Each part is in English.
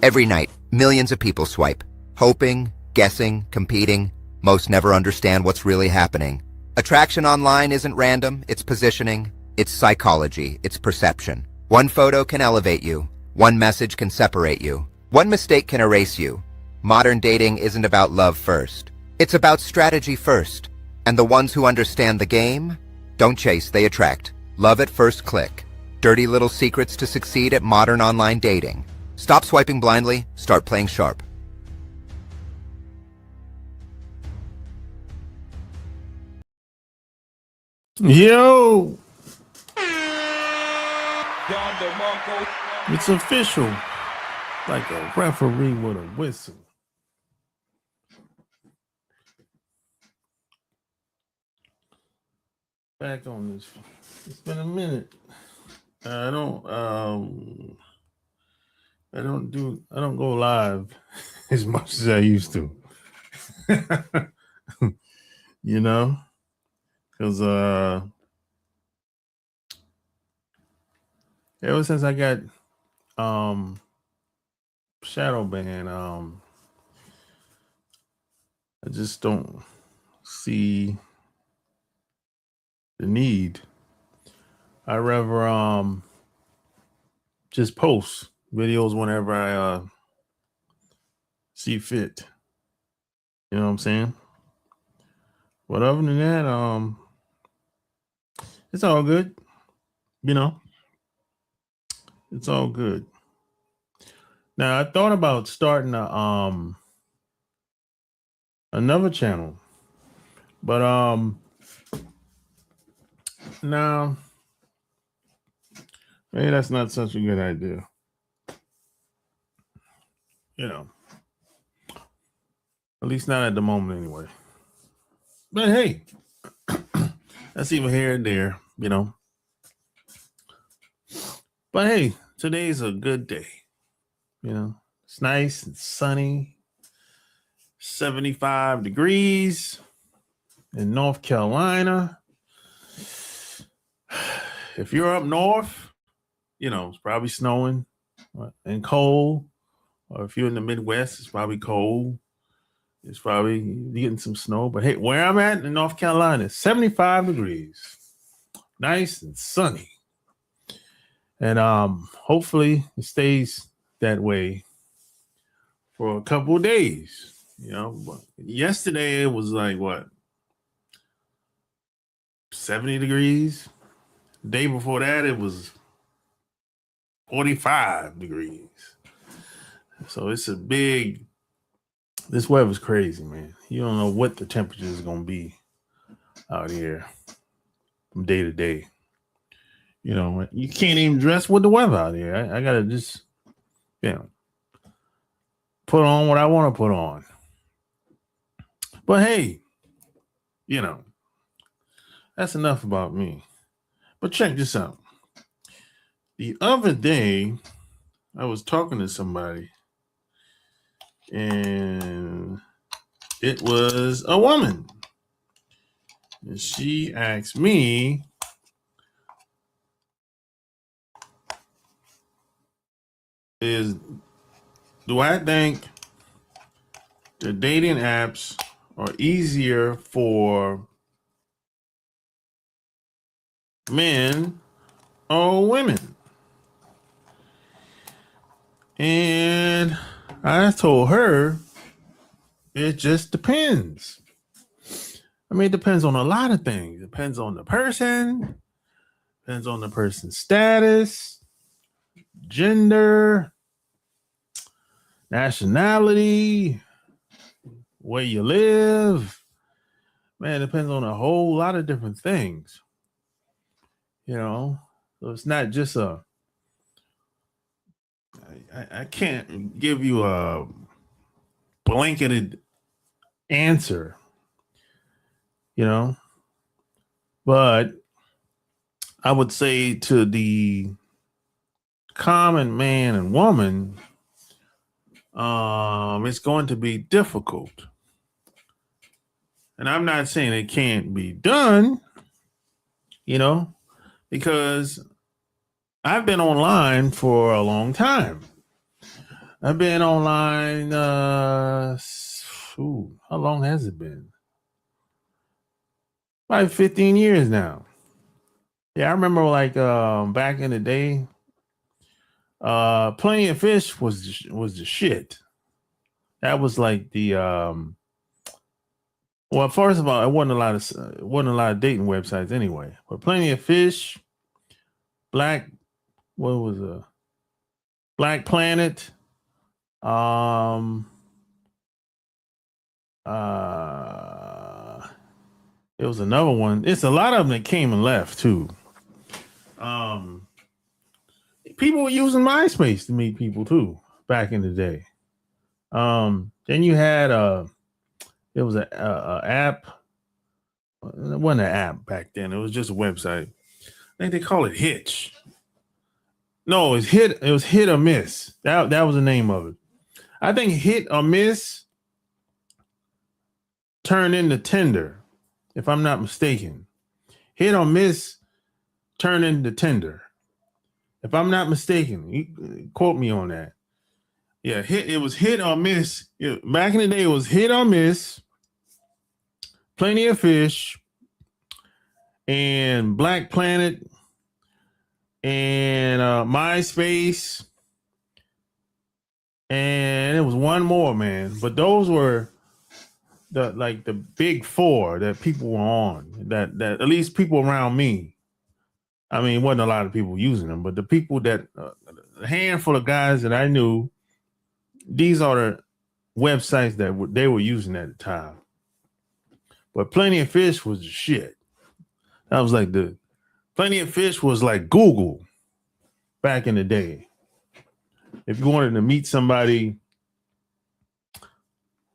Every night, millions of people swipe, hoping, guessing, competing. Most never understand what's really happening. Attraction online isn't random, it's positioning, it's psychology, it's perception. One photo can elevate you, one message can separate you, one mistake can erase you. Modern dating isn't about love first. It's about strategy first. And the ones who understand the game don't chase, they attract. Love at first click. Dirty little secrets to succeed at modern online dating. Stop swiping blindly, start playing sharp. Yo, it's official. Like a referee with a whistle. Back on this. It's been a minute. I don't go live as much as I used to. You know? Because ever since I got shadow ban, I just don't see the need. I rather just post videos whenever I see fit. You know what I'm saying? But other than that, it's all good. You know, it's all good. Now I thought about starting another channel, but no, maybe that's not such a good idea. You know, at least not at the moment anyway. But hey, that's even here and there, you know. But hey, today's a good day. You know, it's nice and sunny, 75 degrees in North Carolina. If you're up north, you know, it's probably snowing and cold. Or if you're in the Midwest, it's probably cold. It's probably getting some snow. But hey, where I'm at in North Carolina, 75 degrees. Nice and sunny. And hopefully it stays that way for a couple of days. You know, yesterday it was like what? 70 degrees. The day before that it was 45 degrees. So it's a big, this weather's crazy, man. You don't know what the temperature is going to be out here from day to day. You know, you can't even dress with the weather out here. I got to just, you know, put on what I want to put on. But hey, you know, that's enough about me. But check this out. The other day, I was talking to somebody, and it was a woman. And she asked me, do I think the dating apps are easier for men or women? And I told her it just depends. I mean, it depends on a lot of things. It depends on the person, depends on the person's status, gender, nationality, where you live. Man, it depends on a whole lot of different things. You know, so it's not just I can't give you a blanketed answer, you know, but I would say to the common man and woman, it's going to be difficult. And I'm not saying it can't be done, you know, because I've been online for a long time. I've been online. How long has it been? Like 15 years now. Yeah, I remember like back in the day, Plenty of Fish was the shit. That was like the well, first of all, it wasn't a lot of dating websites anyway. But Plenty of Fish, Black, what was Black Planet, um, it was another one. It's a lot of them that came and left too. People were using MySpace to meet people too back in the day. Then you had it was a app. It wasn't an app back then. It was just a website. I think they call it Hitch. No, it's Hit. It was Hit or Miss. That was the name of it. I think Hit or Miss turned into Tinder, if I'm not mistaken. Hit or Miss turned into Tinder, if I'm not mistaken. You quote me on that. Yeah, it was Hit or Miss. Back in the day, it was Hit or Miss, Plenty of Fish, and Black Planet, and MySpace, and it was one more, man. But those were the big four that people were on. That at least people around me. I mean, wasn't a lot of people using them, but the people that a handful of guys that I knew. These are the websites that they were using at the time. But Plenty of Fish was the shit. That was like Plenty of Fish was like Google back in the day. If you wanted to meet somebody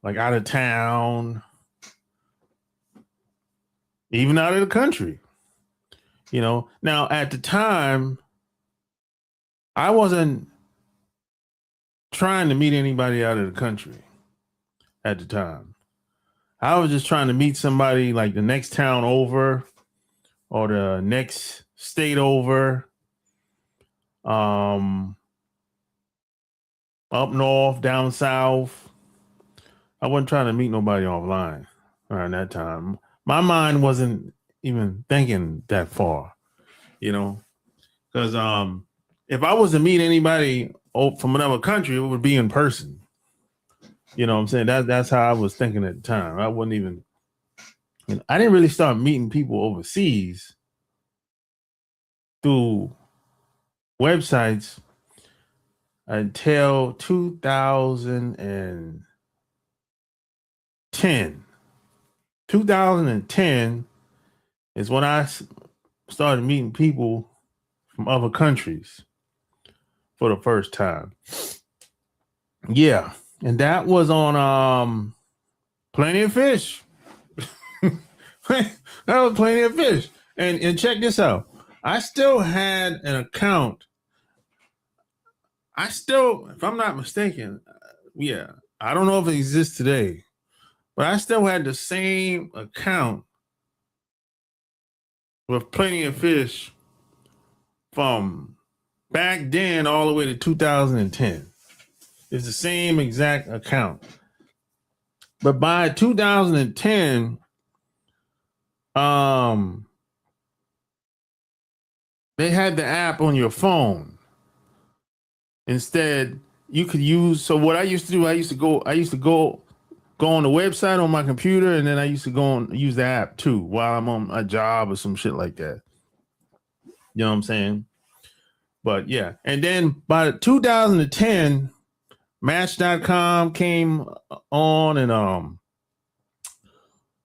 like out of town, even out of the country, Now at the time, I wasn't trying to meet anybody out of the country at the time. I was just trying to meet somebody like the next town over or the next state over, up north, down south. I wasn't trying to meet nobody offline around that time. My mind wasn't even thinking that far, because if I was to meet anybody from another country, it would be in person. You know what I'm saying? That's how I was thinking at the time. I wouldn't even, I didn't really start meeting people overseas through websites until 2010. 2010 is when I started meeting people from other countries for the first time. Yeah. And that was on Plenty of Fish. That was Plenty of Fish. And check this out. I still had an account. If I'm not mistaken, I don't know if it exists today, but I still had the same account with Plenty of Fish from back then all the way to 2010. It's the same exact account. But by 2010, they had the app on your phone. Instead, you could use. So what I used to do, I used to go on the website on my computer, and then I used to go and use the app too while I'm on a job or some shit like that. You know what I'm saying? But yeah. And then by 2010, Match.com came on, and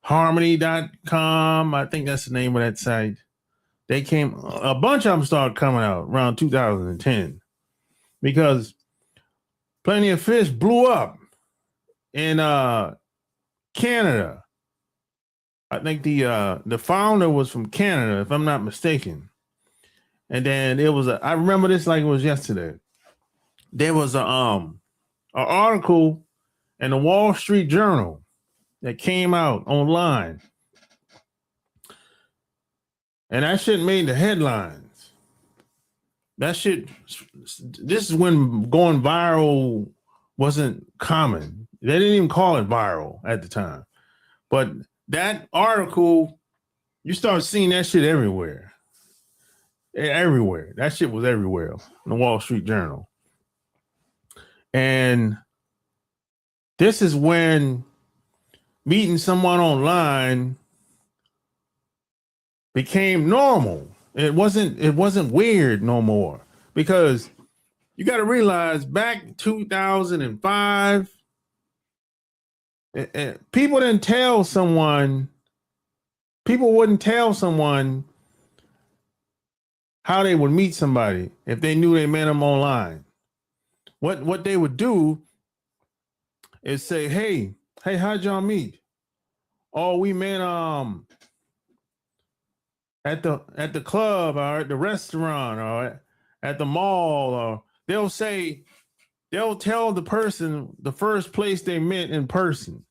Harmony.com, I think that's the name of that site. A bunch of them started coming out around 2010 because Plenty of Fish blew up in Canada. I think the founder was from Canada, if I'm not mistaken. And then I remember this like it was yesterday. There was an article in the Wall Street Journal that came out online. And that shit made the headlines. This is when going viral wasn't common. They didn't even call it viral at the time. But that article, you start seeing that shit everywhere. Everywhere. That shit was everywhere in the Wall Street Journal. And this is when meeting someone online became normal. It wasn't weird no more, because you got to realize back 2005, people wouldn't tell someone how they would meet somebody if they knew they met them online. What they would do is say, hey, how'd y'all meet? Oh, we met at the club or at the restaurant or at the mall. Or they'll tell the person the first place they met in person.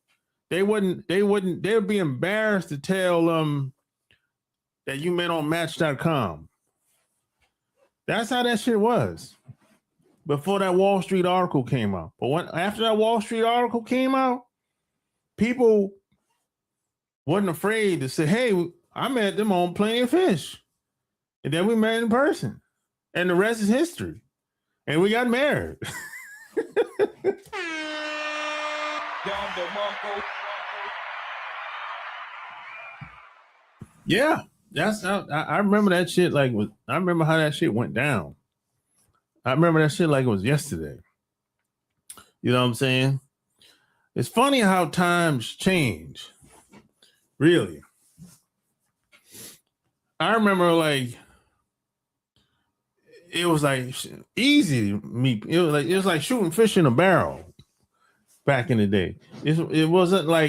They would be embarrassed to tell them that you met on Match.com. That's how that shit was before that Wall Street article came out. But after that Wall Street article came out, people wasn't afraid to say, hey, I met them on Plenty of Fish. And then we met in person. And the rest is history. And we got married. Yeah. That's how I remember that shit I remember how that shit went down. I remember that shit like it was yesterday. You know what I'm saying? It's funny how times change. Really. I remember it was like easy to meet. It was like shooting fish in a barrel back in the day. It wasn't no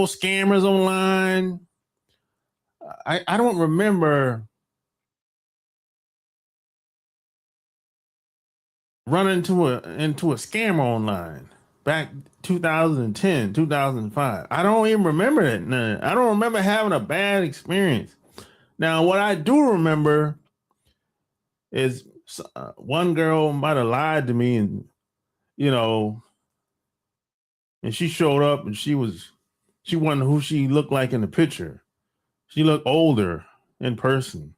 scammers online. I don't remember running into a scammer online back 2010, 2005. I don't even remember it. No. I don't remember having a bad experience. Now, what I do remember is one girl might have lied to me, and and she showed up and she wasn't who she looked like in the picture. She looked older in person.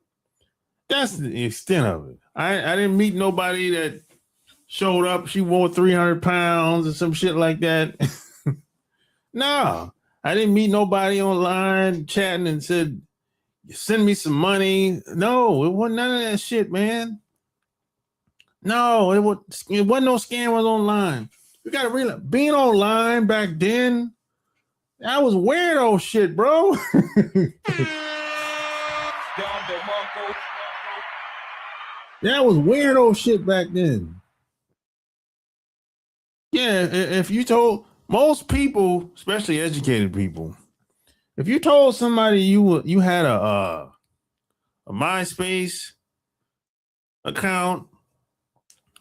That's the extent of it. I didn't meet nobody that showed up. She wore 300 pounds or some shit like that. No, I didn't meet nobody online chatting and said, send me some money. No, it wasn't none of that shit, man. No, it wasn't no scammers online. You got to realize, being online back then, that was weirdo shit, bro. That was weirdo shit back then. Yeah, if you told most people, especially educated people, if you told somebody you had a MySpace account,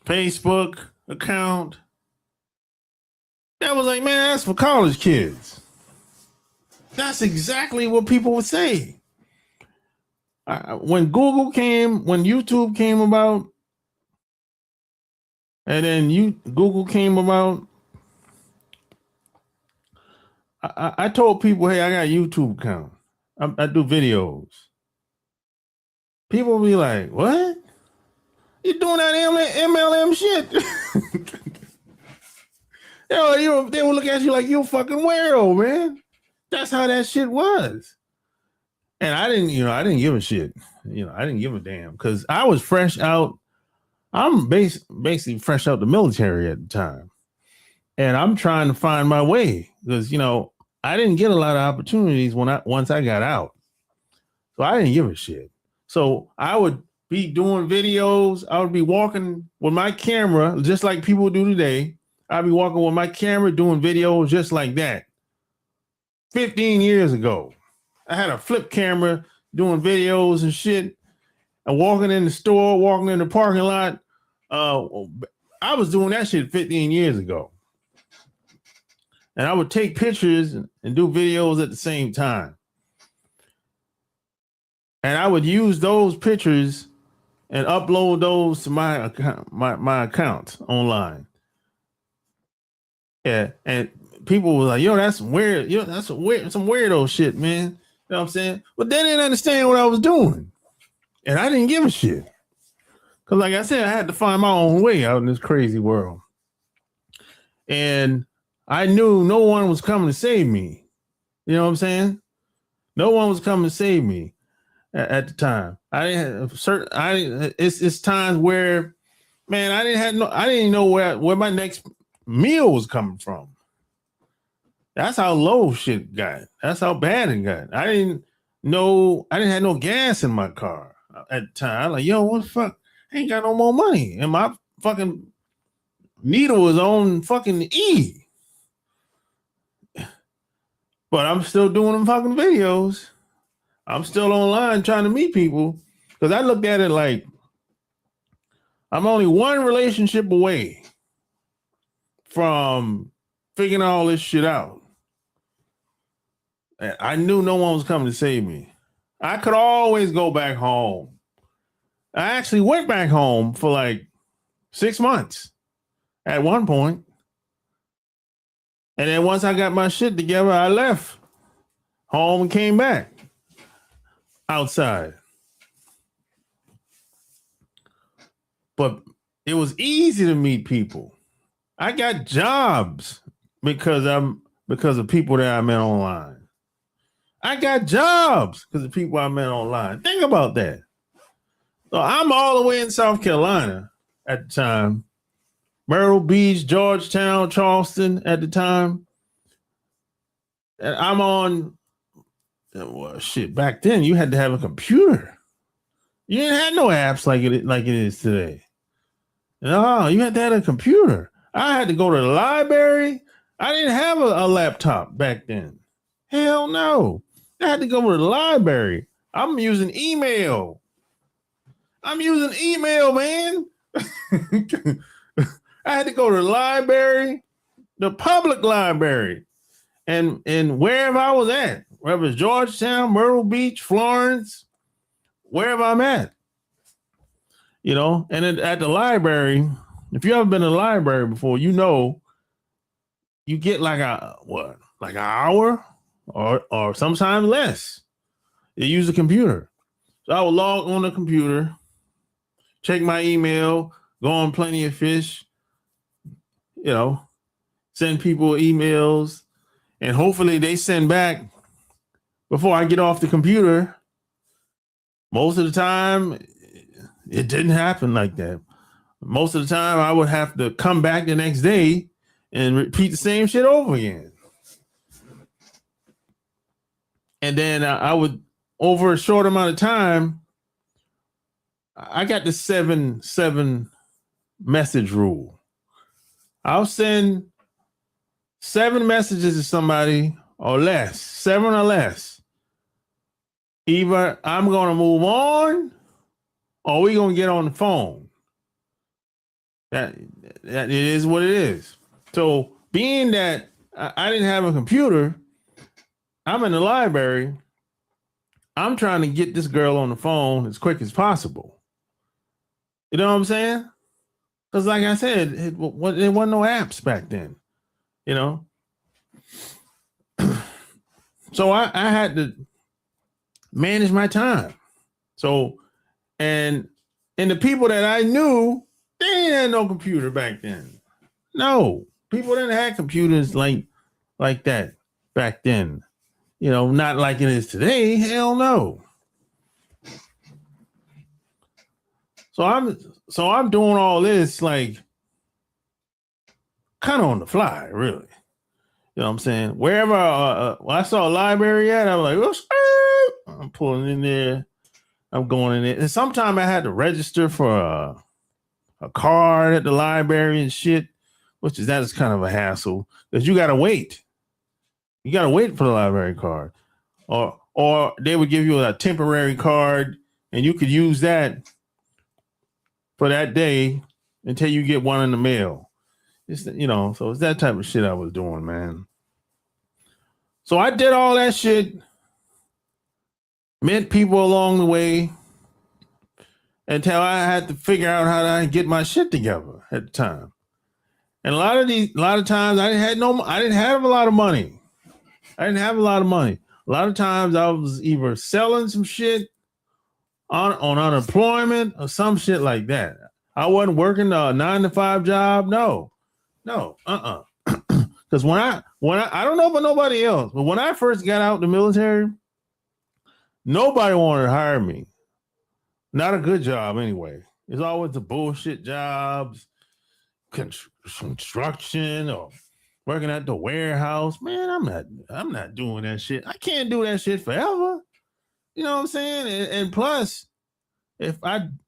Facebook account, that was like, man, that's for college kids. That's exactly what people would say. When YouTube came about, and then Google came about, I told people, hey, I got a YouTube account. I do videos. People will be like, what? You doing that MLM shit? They will look at you like you're a fucking weirdo, man. That's how that shit was. And I didn't give a shit. I didn't give a damn, because I was fresh out. I'm basically fresh out the military at the time. And I'm trying to find my way, because, I didn't get a lot of opportunities once I got out. So I didn't give a shit. So I would be doing videos. I would be walking with my camera, just like people do today. I'd be walking with my camera doing videos just like that. 15 years ago, I had a flip camera doing videos and shit. And walking in the store, walking in the parking lot. I was doing that shit 15 years ago. And I would take pictures and do videos at the same time. And I would use those pictures and upload those to my account, my account online. Yeah, and people were like, "Yo, that's weird. Yo, that's some weirdo shit, man." You know what I'm saying? But they didn't understand what I was doing, and I didn't give a shit because, like I said, I had to find my own way out in this crazy world, and I knew no one was coming to save me. You know what I'm saying? No one was coming to save me at the time. I didn't have certain. It's times where, man, I didn't know where my next meal was coming from. That's how low shit got. That's how bad it got. I didn't have no gas in my car at the time. I'm like, yo, what the fuck? I ain't got no more money. And my fucking needle was on fucking E. But I'm still doing them fucking videos. I'm still online trying to meet people. Because I looked at it like I'm only one relationship away from figuring all this shit out. And I knew no one was coming to save me. I could always go back home. I actually went back home for like 6 months at one point. And then once I got my shit together, I left home and came back outside. But it was easy to meet people. I got jobs because of people that I met online. I got jobs because of people I met online. Think about that. So I'm all the way in South Carolina at the time. Myrtle Beach, Georgetown, Charleston at the time. And I'm on, well, shit, back then you had to have a computer. You didn't have no apps like it is today. No, you had to have a computer. I had to go to the library. I didn't have a laptop back then. Hell no. I had to go to the library. I'm using email. Man. I had to go to the library, the public library, and wherever I was at, whether it's Georgetown, Myrtle Beach, Florence, wherever I'm at. You know, and at the library, if you haven't been to the library before, you know, you get like an hour or sometimes less. You use a computer. So I would log on the computer, check my email, go on Plenty of Fish, you know, send people emails, and hopefully they send back before I get off the computer. Most of the time, it didn't happen like that. Most of the time, I would have to come back the next day and repeat the same shit over again. And then I would, over a short amount of time, I got the 7 message rule. I'll send 7 messages to somebody or less, 7 or less. Either I'm going to move on or we're going to get on the phone. That it is what it is. So being that I didn't have a computer, I'm in the library. I'm trying to get this girl on the phone as quick as possible. You know what I'm saying? Because like I said, there wasn't no apps back then, you know? So I had to manage my time. So, and the people that I knew, they didn't have no computer back then. No, people didn't have computers like that back then. You know, not like it is today. Hell no. So I'm doing all this like kind of on the fly, really. You know what I'm saying? Wherever I saw a library at, I was like, oh, I'm pulling in there. I'm going in there. And sometimes I had to register for a card at the library and shit, that is kind of a hassle because you got to wait. You got to wait for the library card, or they would give you a temporary card and you could use that for that day until you get one in the mail. It's, you know, so it's that type of shit I was doing, man. So I did all that shit, met people along the way until I had to figure out how to get my shit together at the time. And a lot of times I didn't have a lot of money. I didn't have a lot of money. A lot of times I was either selling some shit on unemployment or some shit like that. I wasn't working a 9-to-5 job. No. Because when I don't know about nobody else, but when I first got out the military, nobody wanted to hire me. Not a good job anyway. It's always the bullshit jobs, construction or working at the warehouse. Man, I'm not doing that shit. I can't do that shit forever. You know what I'm saying? And plus,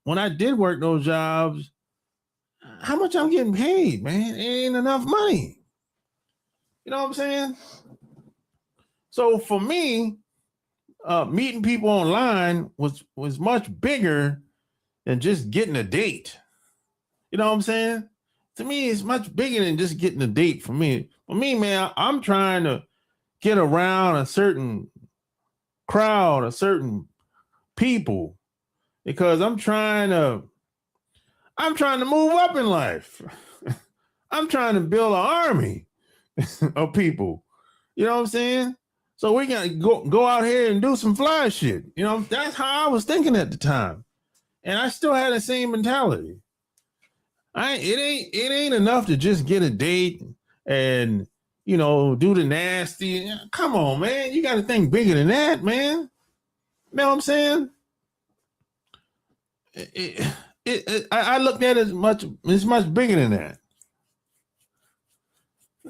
when I did work those jobs, how much I'm getting paid, man? It ain't enough money. You know what I'm saying? So for me, meeting people online was much bigger than just getting a date. You know what I'm saying? To me, it's much bigger than just getting a date for me. For me, man, I'm trying to get around a certain crowd, a certain people, because I'm trying to move up in life. I'm trying to build an army of people. You know what I'm saying? So we got to go out here and do some fly shit. You know, that's how I was thinking at the time. And I still had the same mentality. It ain't enough to just get a date and, you know, do the nasty. Come on, man. You got to think bigger than that, man. You know what I'm saying? I looked at it it's much bigger than that.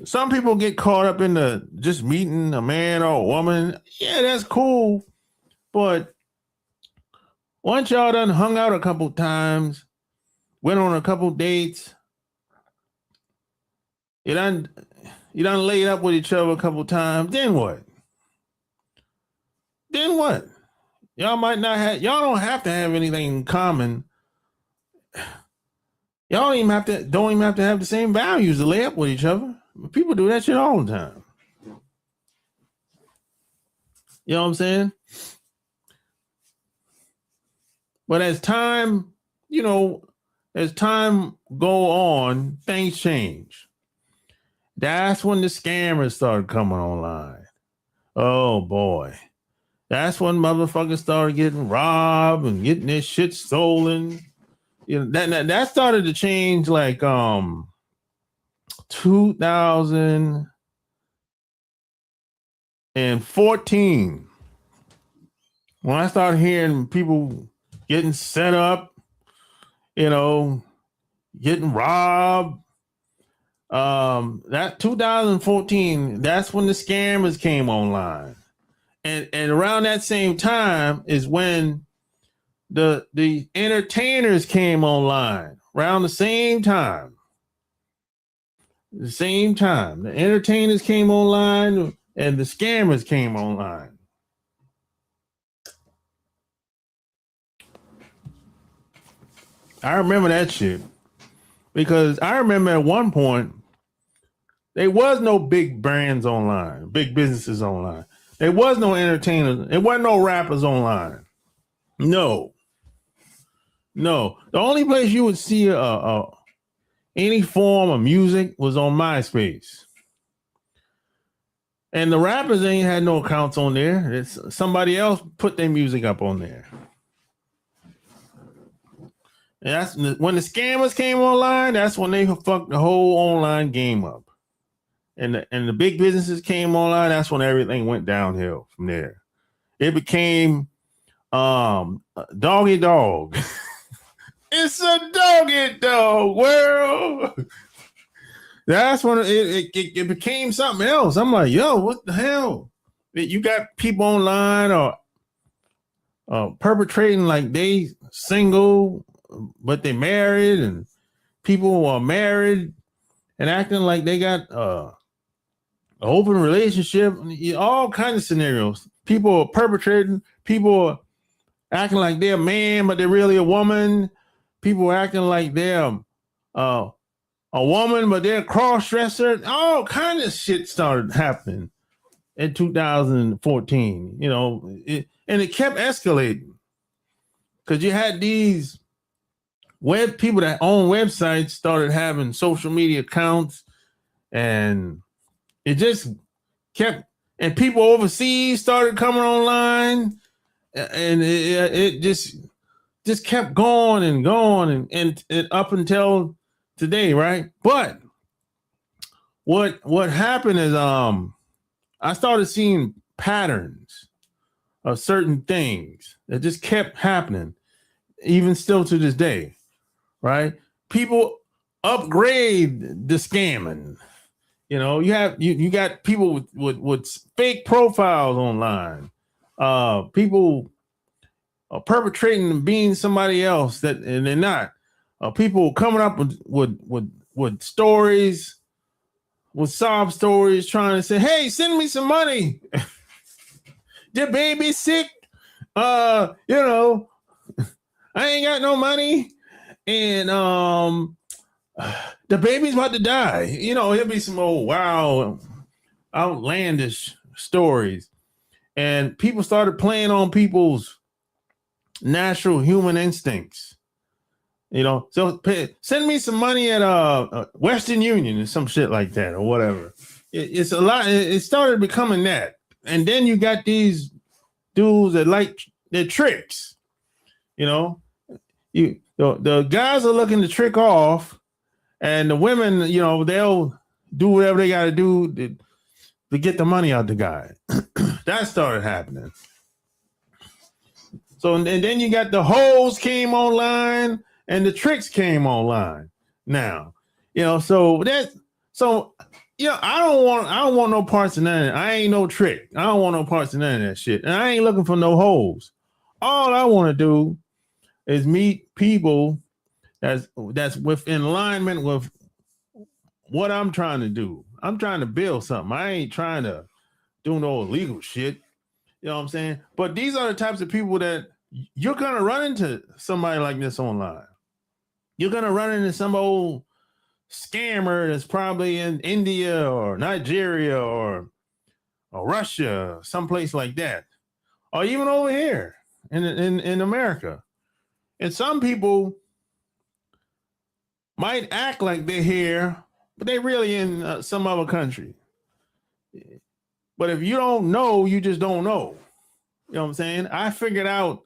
Some people get caught up in the just meeting a man or a woman. Yeah, that's cool. But once y'all done hung out a couple times, went on a couple dates, you done laid up with each other a couple times, then what? Then what? Y'all don't have to have anything in common. Y'all don't even have to have the same values to lay up with each other. People do that shit all the time. You know what I'm saying? But as time go on, things change. That's when the scammers started coming online. Oh boy. That's when motherfuckers started getting robbed and getting their shit stolen. You know, that started to change like 2014. When I started hearing people getting set up, you know, getting robbed. That 2014, that's when the scammers came online. And around that same time is when the entertainers came online. Around the same time. The entertainers came online and the scammers came online. I remember that shit. Because I remember at one point, there was no big brands online, big businesses online. There was no entertainers. There wasn't no rappers online. No. The only place you would see any form of music was on MySpace. And the rappers ain't had no accounts on there. It's somebody else put their music up on there. And that's when the scammers came online. That's when they fucked the whole online game up. And the big businesses came online. That's when everything went downhill from there. It became doggy dog. It's a doggy dog world. That's when it became something else. I'm like, yo, what the hell? You got people online or perpetrating like they single, but they married, and people who are married and acting like they got an open relationship. All kinds of scenarios. People are perpetrating. People are acting like they're a man, but they're really a woman. People are acting like they're a woman, but they're a cross-dresser. All kinds of shit started happening in 2014, you know, and it kept escalating because you had these people that own websites started having social media accounts, and it just kept, and people overseas started coming online, and it just kept going and going and up until today, right? But what happened is I started seeing patterns of certain things that just kept happening, even still to this day, right? People upgrade the scamming. You know, you got people with fake profiles online. People are perpetrating and being somebody else that and they're not. People coming up with stories, with sob stories, trying to say, "Hey, send me some money. The baby's sick. You know, I ain't got no money, and the baby's about to die." You know, it'll be some old wow, outlandish stories, and people started playing on people's natural human instincts. You know, so send me some money at Western Union or some shit like that or whatever. It's a lot. It started becoming that, and then you got these dudes that like their tricks. You know, the guys are looking to trick off, and the women, you know, they'll do whatever they got to do to get the money out the guy. That started happening. So and then you got the hoes came online and the tricks came online. Now, you know, I don't want no parts of none of that. I ain't no trick. I don't want no parts of none of that shit. And I ain't looking for no hoes. All I want to do is meet people that's within alignment with what I'm trying to do. I'm trying to build something. I ain't trying to do no illegal shit. You know what I'm saying? But these are the types of people that you're going to run into somebody like this online. You're going to run into some old scammer that's probably in India or Nigeria or Russia, someplace like that, or even over here in America. And some people might act like they're here, but they really in some other country. But if you don't know, you just don't know. You know what I'm saying? I figured out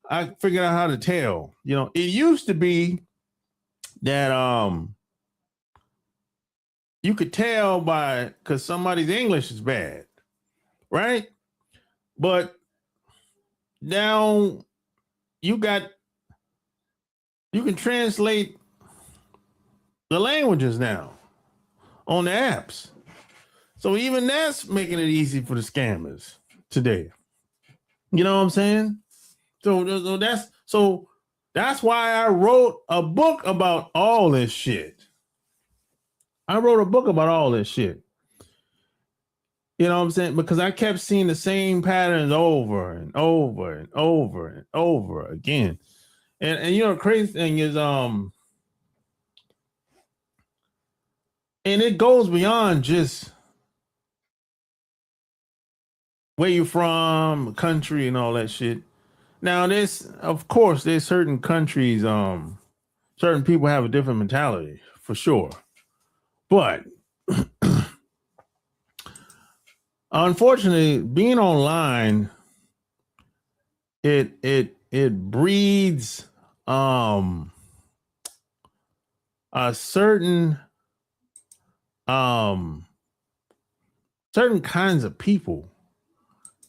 how to tell. You know, it used to be that you could tell because somebody's English is bad, right? But now you can translate the languages now on the apps. So even that's making it easy for the scammers today. You know what I'm saying? So that's why I wrote a book about all this shit. You know what I'm saying? Because I kept seeing the same patterns over and over and over and over again. And you know, the crazy thing is, and it goes beyond just where you from, country, and all that shit. Now, of course, there's certain countries, certain people have a different mentality for sure, but unfortunately, being online, it breeds a certain kinds of people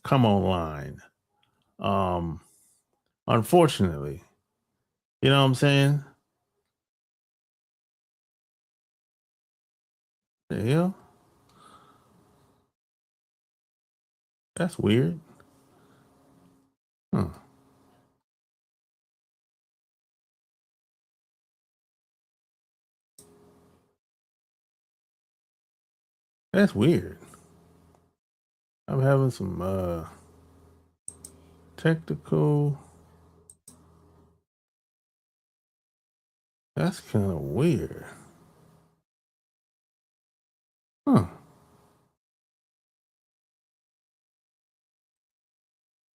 come online. Unfortunately, you know what I'm saying? The hell? That's weird. Huh. That's weird. I'm having some technical. That's kind of weird. Huh.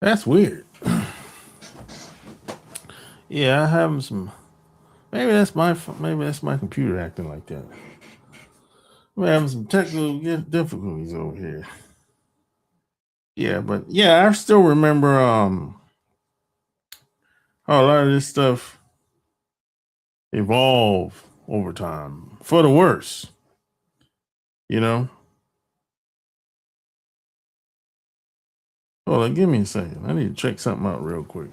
That's weird. Yeah, I'm having some Maybe that's my computer acting like that. We're having some technical difficulties over here. Yeah, but yeah, I still remember how a lot of this stuff evolved over time for the worse. You know? Hold on, give me a second. I need to check something out real quick.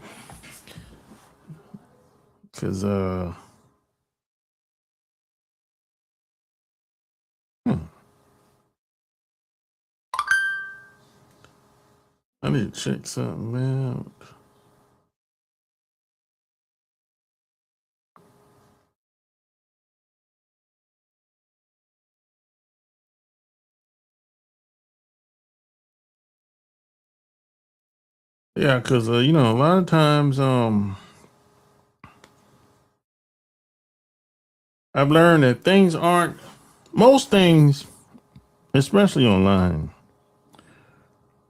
Cause I need to check something out. Yeah, because you know, a lot of times I've learned that things aren't most things, especially online,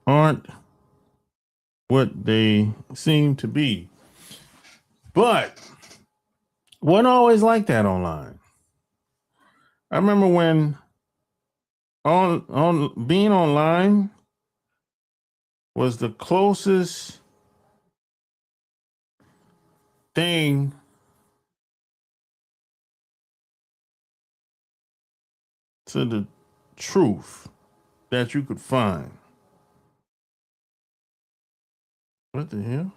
aren't what they seem to be. But wasn't always like that online. I remember when on being online was the closest thing to the truth that you could find. What the hell?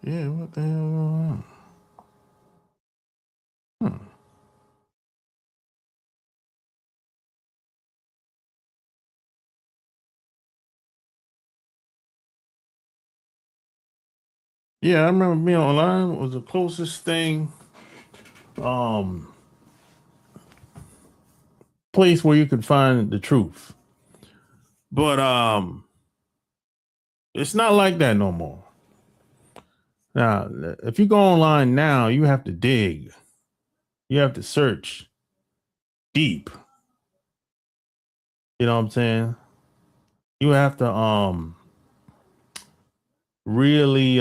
Yeah, what the hell going on? Yeah, I remember being online was the closest thing place where you could find the truth. But it's not like that no more. Now, if you go online now, you have to dig. You have to search deep. You know what I'm saying? You have to really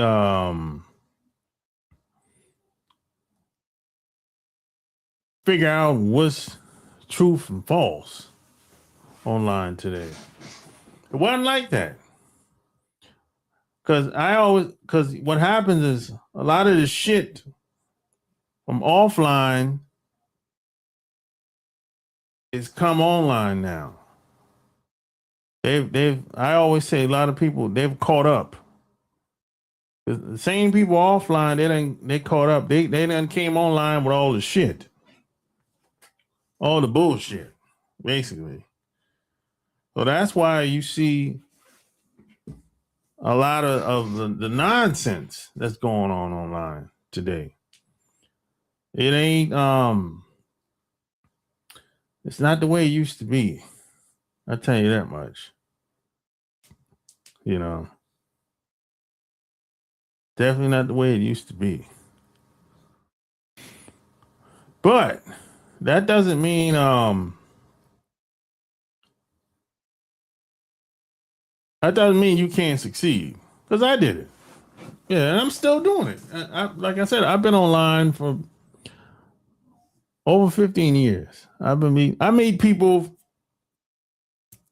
figure out what's truth and false online today. It wasn't like that. Because what happens is a lot of the shit from offline is come online now. I always say a lot of people, they've caught up. The same people offline, they caught up. They done came online with all the shit. All the bullshit, basically. So that's why you see a lot of the nonsense that's going on online today. It ain't it's not the way it used to be. I tell you that much. You know. Definitely not the way it used to be. But that doesn't mean you can't succeed. Because I did it. Yeah, and I'm still doing it. Like I said, I've been online for over 15 years. I meet people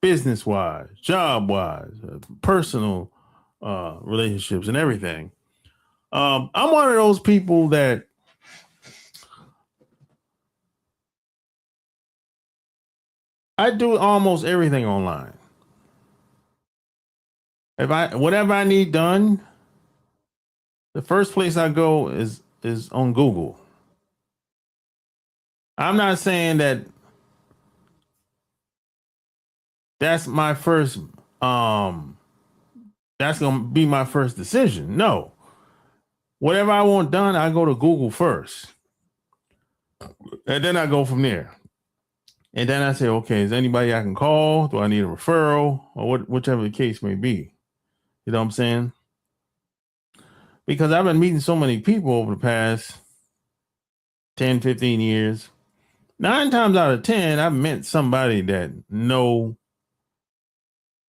business wise, job wise, personal relationships, and everything. I'm one of those people that I do almost everything online. Whatever I need done, the first place I go is on Google. I'm not saying that that's my first that's going to be my first decision. No. Whatever I want done, I go to Google first. And then I go from there. And then I say, okay, is anybody I can call? Do I need a referral? Or whichever the case may be. You know what I'm saying? Because I've been meeting so many people over the past 10, 15 years. 9 times out of 10, I've met somebody that know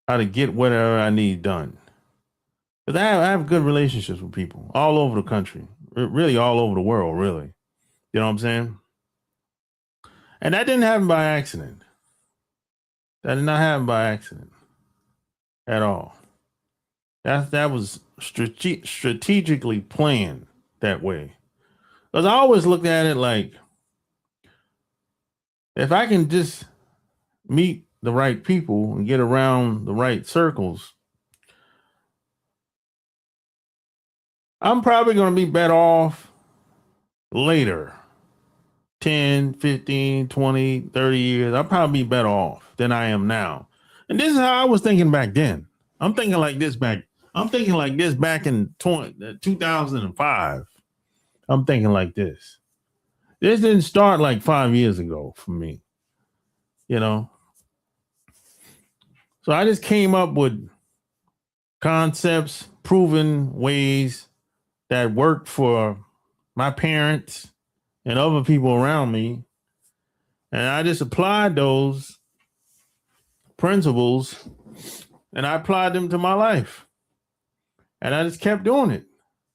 how to get whatever I need done. Because I have good relationships with people all over the country. really all over the world, really. You know what I'm saying? And that didn't happen by accident. That did not happen by accident at all. That was strategically planned that way. Because I always looked at it like, if I can just meet the right people and get around the right circles, I'm probably going to be better off later. 10, 15, 20, 30 years. I'll probably be better off than I am now. And this is how I was thinking back then. I'm thinking like this back in 2005. I'm thinking like this. This didn't start like 5 years ago for me, you know? So I just came up with concepts, proven ways that worked for my parents and other people around me. And I just applied those principles and I applied them to my life. And I just kept doing it.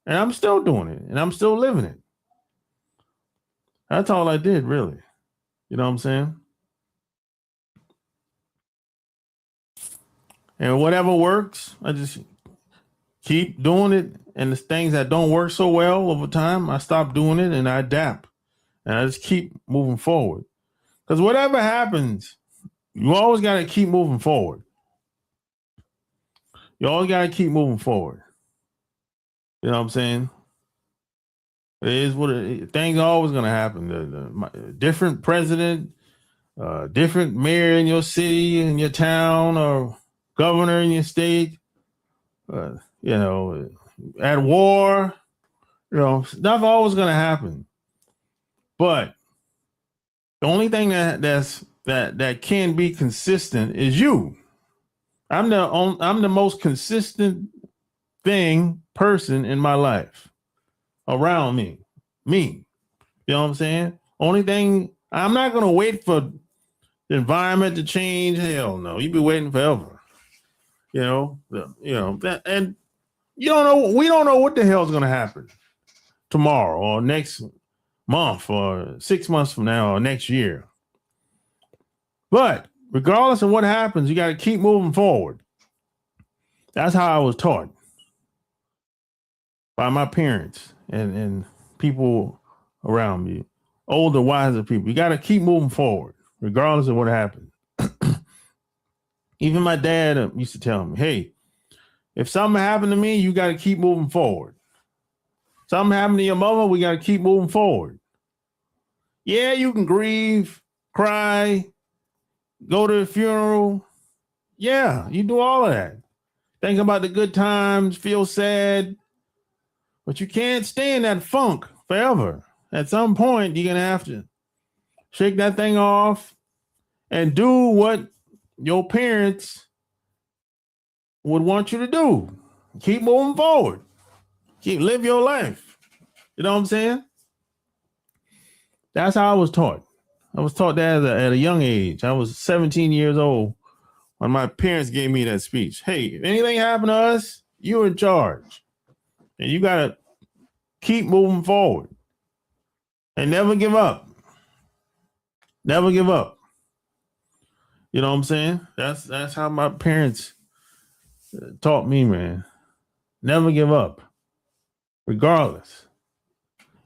And I'm still doing it. And I'm still living it. That's all I did, really. You know what I'm saying? And whatever works, I just keep doing it. And the things that don't work so well over time, I stop doing it and I adapt. And I just keep moving forward. Because whatever happens, you always got to keep moving forward. You always got to keep moving forward. You know what I'm saying? It is what things are always going to happen. Different president, different mayor in your city, in your town, or governor in your state, you know, at war, you know, stuff always going to happen. But the only thing that can be consistent is you. I'm the most consistent person in my life around me. You know what I'm saying? Only thing, I'm not gonna wait for the environment to change. Hell no, you be waiting forever. You know that, and we don't know what the hell's gonna happen tomorrow or next month or 6 months from now or next year. But regardless of what happens, you got to keep moving forward. That's how I was taught by my parents and people around me, older, wiser people. You got to keep moving forward, regardless of what happens. Even my dad used to tell me, hey, if something happened to me, you got to keep moving forward. Something happened to your mother, we got to keep moving forward. Yeah, you can grieve, cry, go to the funeral. Yeah, you do all of that. Think about the good times, feel sad. But you can't stay in that funk forever. At some point, you're going to have to shake that thing off and do what your parents would want you to do. Keep moving forward. Live your life. You know what I'm saying? That's how I was taught. I was taught that at a young age. I was 17 years old when my parents gave me that speech. Hey, if anything happened to us, you're in charge. And you got to keep moving forward. And never give up. Never give up. You know what I'm saying? That's how my parents taught me, man. Never give up. Regardless.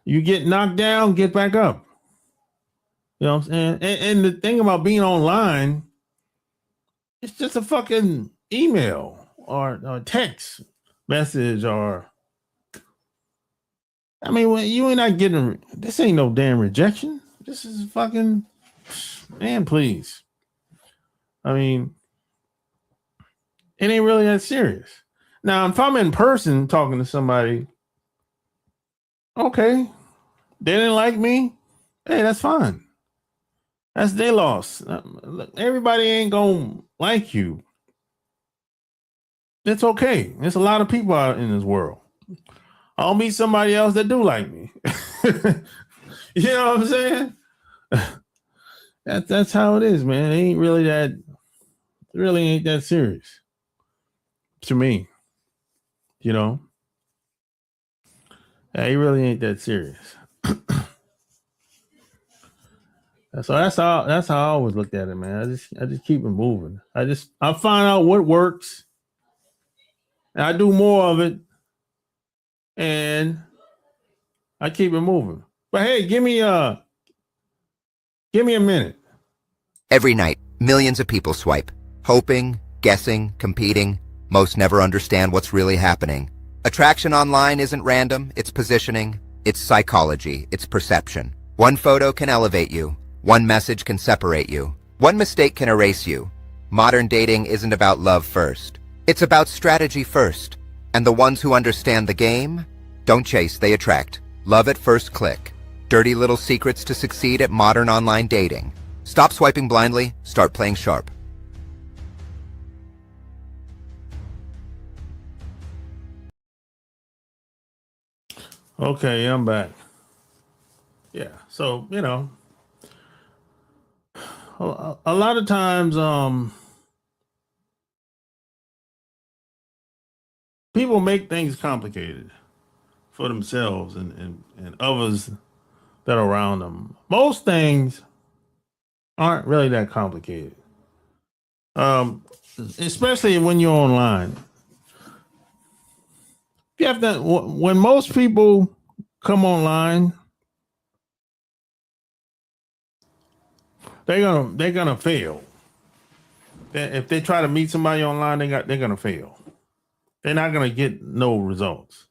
You get knocked down, get back up. You know what I'm saying? And the thing about being online, it's just a fucking email or text message or, I mean, when you ain't not getting, this ain't no damn rejection. This is fucking, man, please. I mean, it ain't really that serious. Now, if I'm in person talking to somebody, okay, they didn't like me, hey, that's fine. That's their loss. Everybody ain't gonna like you. It's okay. There's a lot of people out in this world. I'll meet somebody else that do like me. You know what I'm saying? That's how it is, man. It ain't really that. It really ain't that serious to me. You know. Yeah, he really ain't that serious. So that's how I always looked at it, man. I just keep it moving. I find out what works, and I do more of it, and I keep it moving. But hey, give me a minute. Every night, millions of people swipe, hoping, guessing, competing. Most never understand what's really happening. Attraction online isn't random, it's positioning, it's psychology, it's perception. One photo can elevate you, one message can separate you, one mistake can erase you. Modern dating isn't about love first, it's about strategy first. And the ones who understand the game don't chase, they attract. Love at first click. Dirty little secrets to succeed at modern online dating. Stop swiping blindly, start playing sharp. Okay, I'm back. Yeah, so a lot of times, people make things complicated for themselves and others that are around them. Most things aren't really that complicated. Especially when you're online. You have to, when most people come online, they're gonna fail. If they try to meet somebody online, they're gonna fail. They're not gonna get no results.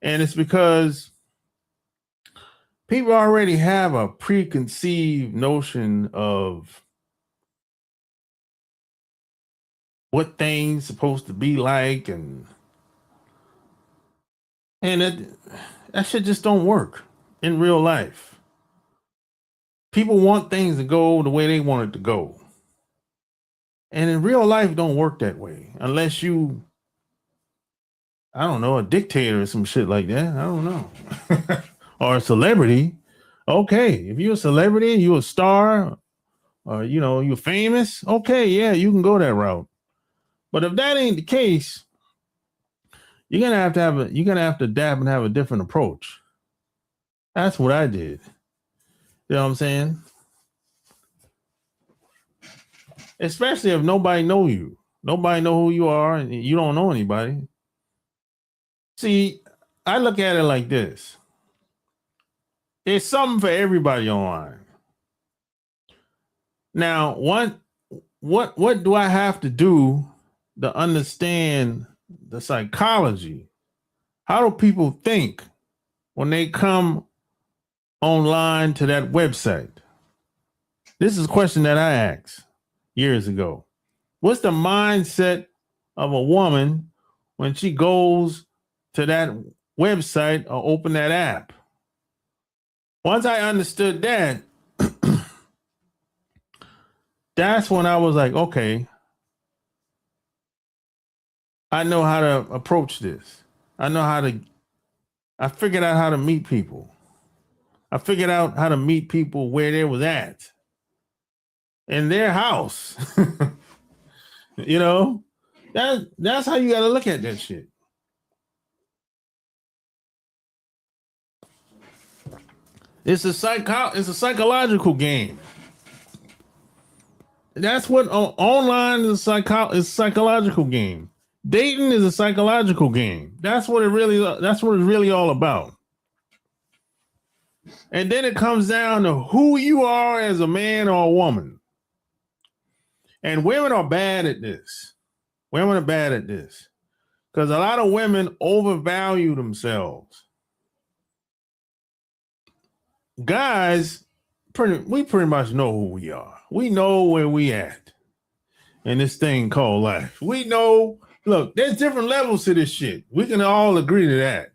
And it's because people already have a preconceived notion of what things supposed to be like, and that shit just don't work in real life. People want things to go the way they want it to go. And in real life, don't work that way unless you, I don't know, a dictator or some shit like that. I don't know. Or a celebrity. Okay, if you're a celebrity, you're a star, or you're famous, okay, yeah, you can go that route. But if that ain't the case, you're gonna have to adapt and have a different approach. That's what I did. You know what I'm saying? Especially if nobody know you. Nobody know who you are and you don't know anybody. See, I look at it like this. There's something for everybody online. Now, what do I have to do to understand the psychology? How do people think when they come online to that website? This is a question that I asked years ago. What's the mindset of a woman when she goes to that website or open that app? Once I understood that, that's when I was like, okay, I know how to approach this. I figured out how to meet people. I figured out how to meet people where they was at. In their house. That's how you gotta look at that shit. It's a psychological game. That's what online is a psychological game. Dating is a psychological game. That's what it's really all about. And then it comes down to who you are as a man or a woman. And women are bad at this. Because a lot of women overvalue themselves. Guys, we pretty much know who we are. We know where we at in this thing called life. We know, look, there's different levels to this shit. We can all agree to that.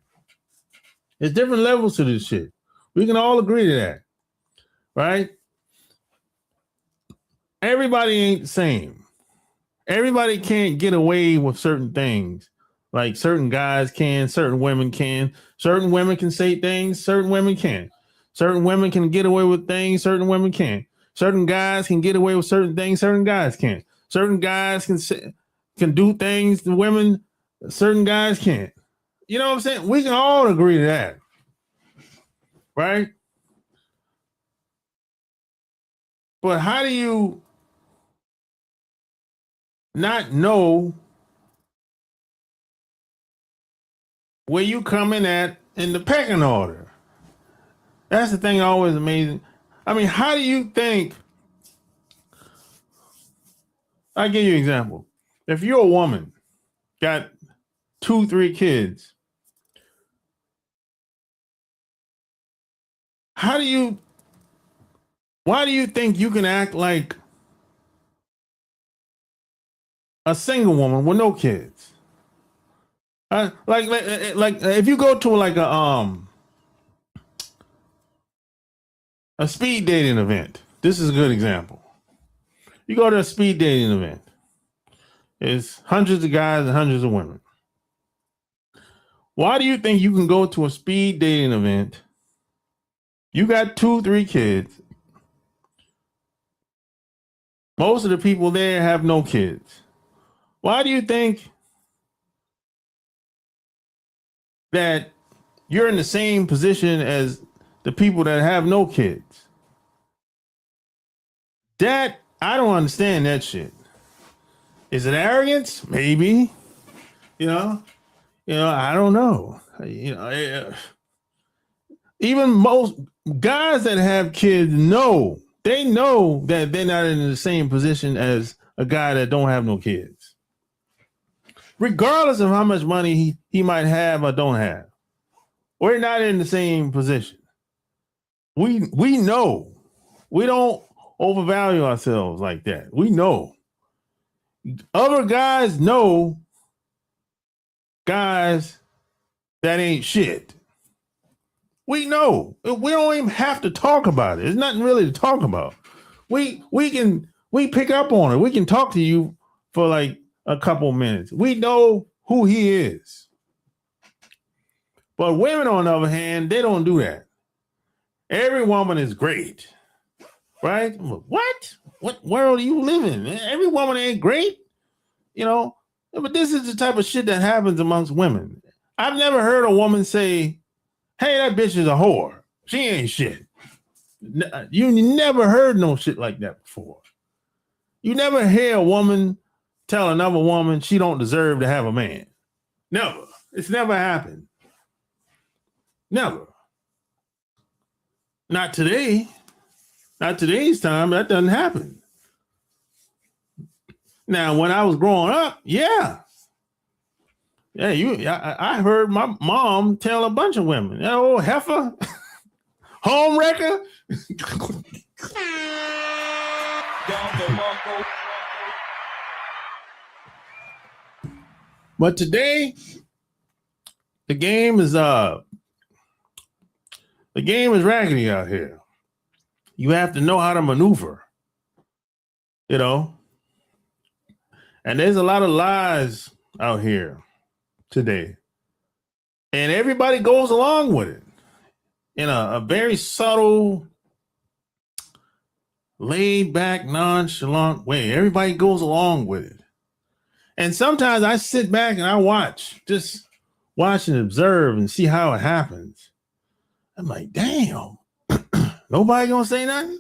There's different levels to this shit. We can all agree to that. Right? Everybody ain't the same. Everybody can't get away with certain things. Like certain guys can, certain women can. Certain women can say things, certain women can't. Certain women can get away with things, certain women can't. Certain guys can get away with certain things, certain guys can't. Certain guys can do things the women, certain guys can't. You know what I'm saying? We can all agree to that. Right? But how do you not know where you coming at in the pecking order? That's the thing always amazing. I mean, how do you think? I'll give you an example. If you're a woman, got 2-3 kids, why do you think you can act like a single woman with no kids? Like if you go to like a speed dating event, this is a good example. You go to a speed dating event, it's hundreds of guys and hundreds of women. Why do you think you can go to a speed dating event? You got 2-3 kids. Most of the people there have no kids. Why do you think that you're in the same position as the people that have no kids? That, I don't understand that shit. Is it arrogance? Maybe. You know, I don't know. Even most guys that have kids know that they're not in the same position as a guy that don't have no kids. Regardless of how much money he might have or don't have. We're not in the same position. We know. We don't overvalue ourselves like that. We know. Other guys know guys that ain't shit. We know. We don't even have to talk about it. There's nothing really to talk about. We pick up on it. We can talk to you for like a couple minutes. We know who he is. But women, on the other hand, they don't do that. Every woman is great. Right? What world do you live in? Every woman ain't great. But this is the type of shit that happens amongst women. I've never heard a woman say, hey, that bitch is a whore. She ain't shit. You never heard no shit like that before. You never hear a woman tell another woman she don't deserve to have a man. Never. It's never happened. Never. Not today. Not today's time. That doesn't happen. Now, when I was growing up, yeah. Yeah, I heard my mom tell a bunch of women, that old heifer, home wrecker. But today, the game is raggedy out here. You have to know how to maneuver, and there's a lot of lies out here today, and everybody goes along with it in a very subtle, laid back, nonchalant way. Everybody goes along with it. And sometimes I sit back and I watch and observe and see how it happens. I'm like, damn, nobody gonna say nothing?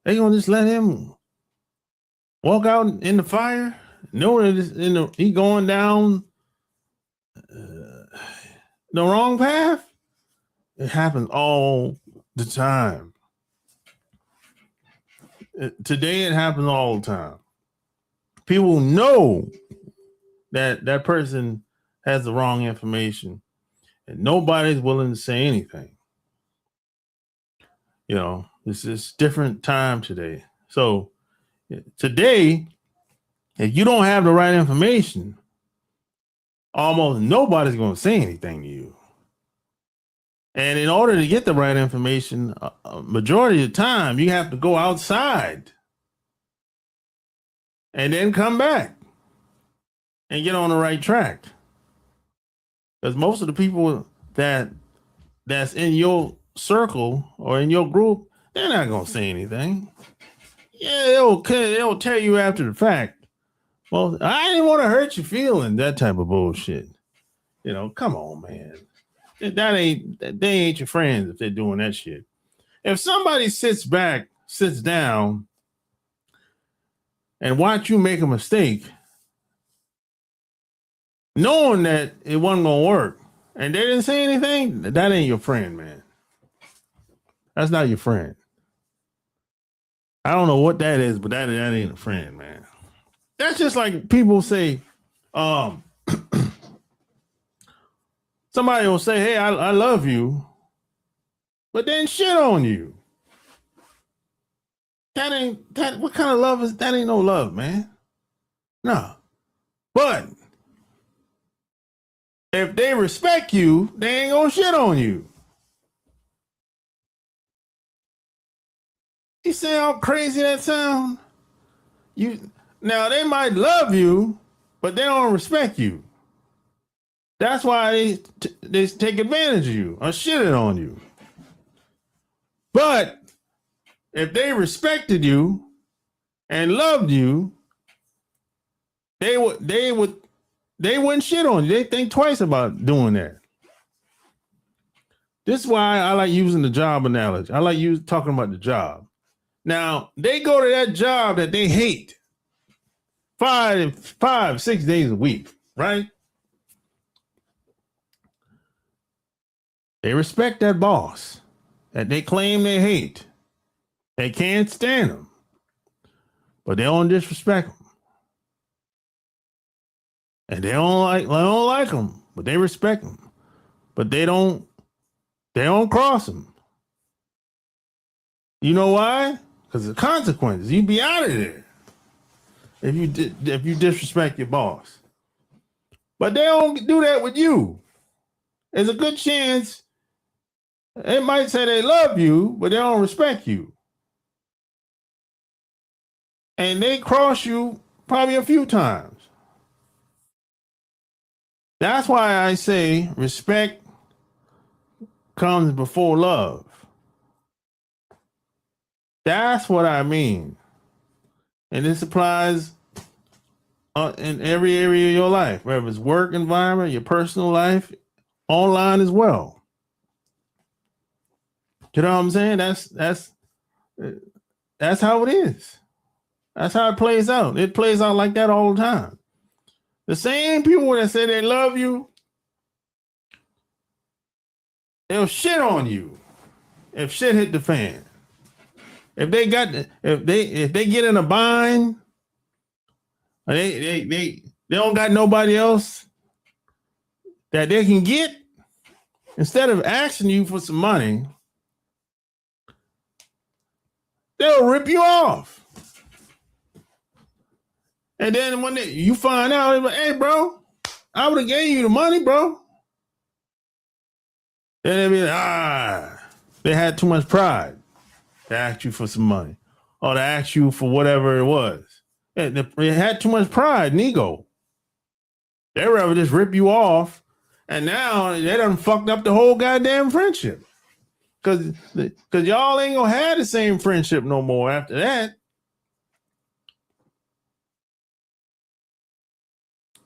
They gonna just let him walk out in the fire? Know that he going down the wrong path? It happens all the time. Today it happens all the time. People know that person has the wrong information, and nobody's willing to say anything. It's just different time today. So today, if you don't have the right information, almost nobody's going to say anything to you. And in order to get the right information, a majority of the time, you have to go outside and then come back and get on the right track. Because most of the people that's in your circle or in your group, they're not going to say anything. Yeah, they'll tell you after the fact. Well, I didn't want to hurt your feelings, that type of bullshit. Come on, man. They ain't your friends if they're doing that shit. If somebody sits down, and watch you make a mistake, knowing that it wasn't gonna work, and they didn't say anything, that ain't your friend, man. That's not your friend. I don't know what that is, but that ain't a friend, man. That's just like people say, somebody will say, hey, I love you, but then shit on you. What kind of love is that? Ain't no love, man. No. But if they respect you, they ain't gonna shit on you. You see how crazy that sound? Now they might love you, but they don't respect you. That's why they take advantage of you or shitting on you. But if they respected you and loved you, they wouldn't shit on you. They think twice about doing that. This is why I like using the job analogy. I like talking about the job. Now, they go to that job that they hate 6 days a week, right? They respect that boss that they claim they hate. They can't stand him, but they don't disrespect him. And they don't like him, but they respect him. But they don't cross him. You know why? Because of the consequences. You'd be out of there if you disrespect your boss. But they don't do that with you. There's a good chance it might say they love you, but they don't respect you. And they cross you probably a few times. That's why I say respect comes before love. That's what I mean. And this applies in every area of your life, whether it's work environment, your personal life, online as well. You know what I'm saying? That's how it is. That's how it plays out. It plays out like that all the time. The same people that say they love you, they'll shit on you if shit hit the fan. If they get in a bind, they don't got nobody else that they can get, instead of asking you for some money, they'll rip you off. And then when you find out, like, hey, bro, I would have gave you the money, bro. Then they be like, they had too much pride to ask you for some money or to ask you for whatever it was. They had too much pride and ego. They'd rather just rip you off, and now they done fucked up the whole goddamn friendship. Because y'all ain't gonna have the same friendship no more after that.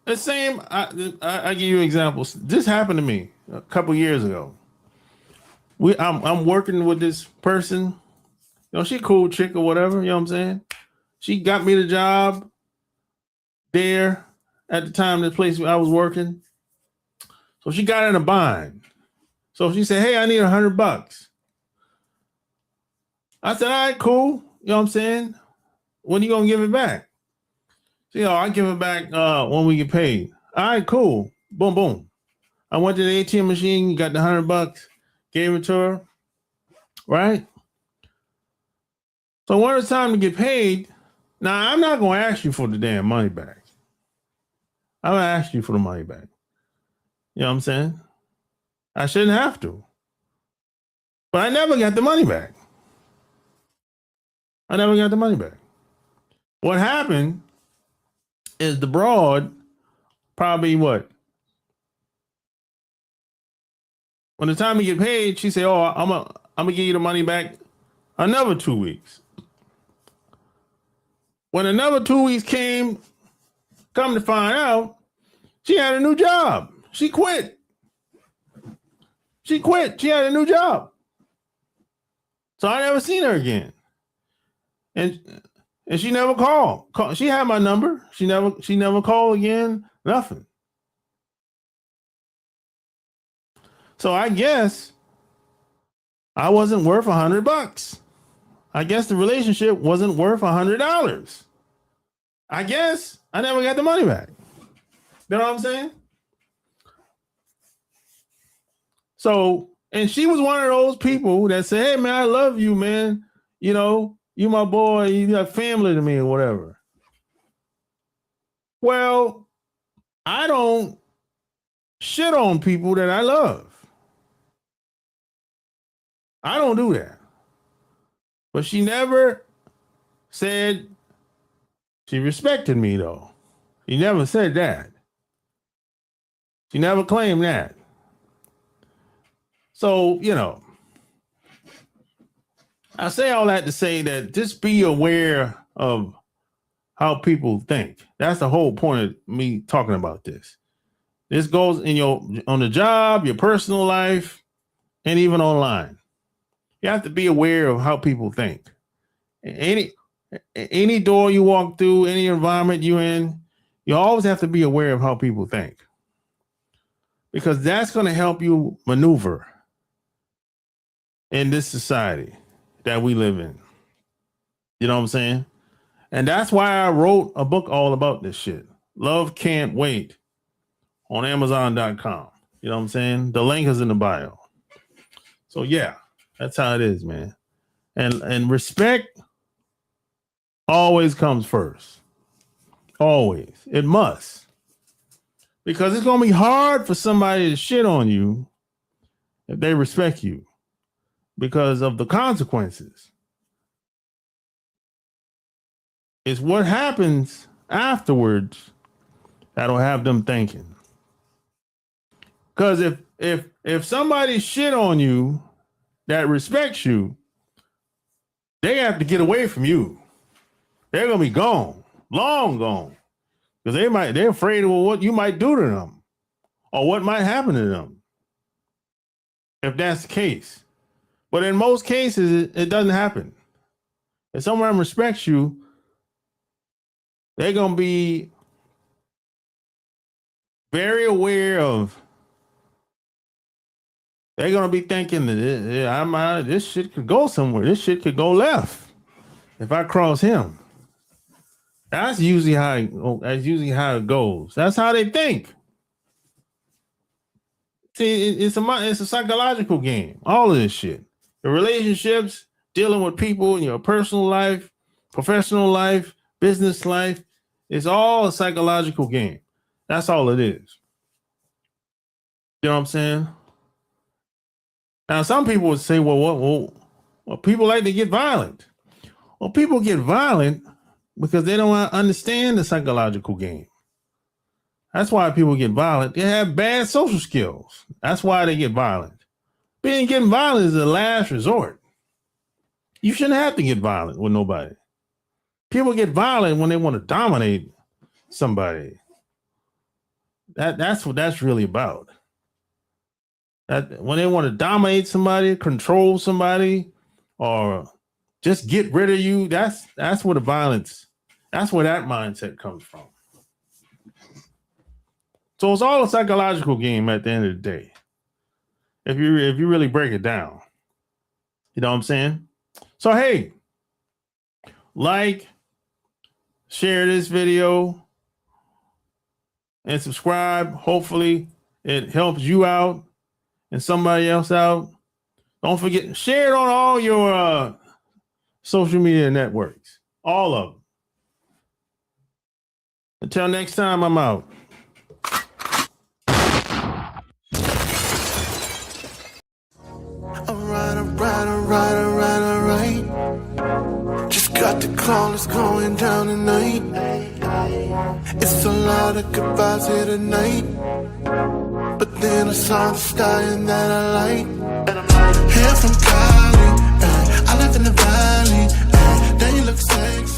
The same, I give you examples. This happened to me a couple years ago. I'm working with this person. She a cool chick or whatever, you know what I'm saying? She got me the job there at the time, the place I was working. So she got in a bind. So she said, hey, I need $100. I said, all right, cool. You know what I'm saying? When are you gonna give it back? I give it back when we get paid. All right, cool. Boom, boom. I went to the ATM machine, got the $100, gave it to her. Right? So when it's time to get paid, now I'm not going to ask you for the damn money back. I'm going to ask you for the money back. You know what I'm saying? I shouldn't have to. But I never got the money back. What happened is the broad probably what? When the time to get paid, she said, oh, I'm gonna give you the money back another 2 weeks. When another 2 weeks came, come to find out, she had a new job. She quit. She had a new job. So I never seen her again. And she never called. She had my number. She never called again. Nothing. So I guess I wasn't worth $100. I guess the relationship wasn't worth $100. I guess I never got the money back. You know what I'm saying? So, and she was one of those people that said, hey, man, I love you, man. You know, you my boy, you got family to me or whatever. Well, I don't shit on people that I love. I don't do that. But she never said she respected me, though. She never said that. She never claimed that. So, you know, I say all that to say that just be aware of how people think. That's the whole point of me talking about this. This goes in on the job, your personal life, and even online. You have to be aware of how people think. Any door you walk through, any environment you're in, you always have to be aware of how people think. Because that's going to help you maneuver in this society that we live in. You know what I'm saying? And that's why I wrote a book all about this shit. Love Can't Wait on Amazon.com. You know what I'm saying? The link is in the bio. So yeah, that's how it is, man. And respect always comes first. Always. It must. Because it's going to be hard for somebody to shit on you if they respect you because of the consequences. It's what happens afterwards that'll have them thinking. Because if somebody shit on you that respects you, they have to get away from you. They're gonna be gone, long gone, because they're afraid of what you might do to them or what might happen to them. If that's the case, but in most cases, it doesn't happen. If someone respects you, they're gonna be very aware of. They're gonna be thinking that this shit could go somewhere. This shit could go left if I cross him. That's usually how it goes. That's how they think. See, it's a psychological game. All of this shit, the relationships, dealing with people in your personal life, professional life, business life, it's all a psychological game. That's all it is. You know what I'm saying? Now, some people would say, well, people like to get violent. Well, people get violent because they don't understand the psychological game. That's why people get violent. They have bad social skills. That's why they get violent. Getting violent is the last resort. You shouldn't have to get violent with nobody. People get violent when they want to dominate somebody. That's what that's really about. That when they want to dominate somebody, control somebody, or just get rid of you, that's where the violence, that's where that mindset comes from. So it's all a psychological game at the end of the day. If you really break it down. You know what I'm saying? So hey, like, share this video, and subscribe. Hopefully it helps you out and somebody else out. Don't forget, share it on all your social media networks. All of them. Until next time, I'm out. Alright. Just got the call, it's going down tonight. It's a lot of goodbyes here tonight. But then I saw the sky and that I like. Hair from Cali, I live in the valley. Then you look sexy.